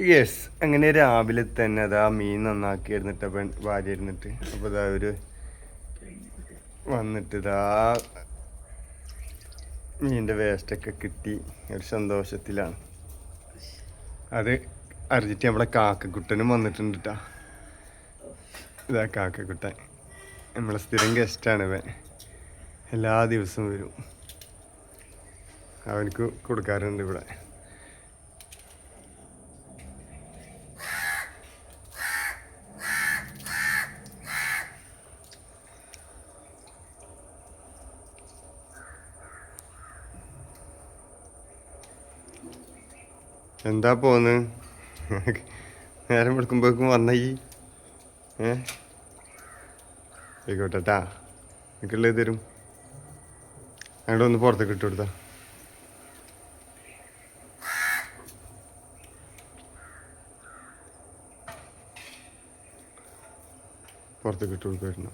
Yes, അങ്ങനെ രാവിലെ തന്നെ അതാ മീൻ നന്നാക്കി ഇരുന്നിട്ട് ഭാര്യ ഇരുന്നിട്ട് അപ്പോൾ ഇതാ ഒരു വന്നിട്ട് ഇതാ മീനിൻ്റെ വേസ്റ്റൊക്കെ കിട്ടി ഒരു സന്തോഷത്തിലാണ്. അത് അറിഞ്ഞിട്ട് നമ്മളെ കാക്കക്കുട്ടനും വന്നിട്ടുണ്ട് കേട്ടോ. ഇതാ കാക്കക്കുട്ടൻ നമ്മളെ സ്ഥിരം ഗസ്റ്റാണ് ഇവൻ. എല്ലാ ദിവസവും വരും. അവനക്ക് കൊടുക്കാറുണ്ട് ഇവിടെ. എന്താ പോന്ന് നേരം വിളിക്കുമ്പോഴേക്കും വന്ന ഈ ആയിക്കോട്ടെട്ടാ, എനിക്കുള്ളത് തരും. അങ്ങോട്ട് ഒന്ന് പുറത്തേക്ക് ഇട്ട് കൊടുത്താ. പുറത്തേക്ക് ഇട്ട് കൊടുക്കുമായിരുന്നു.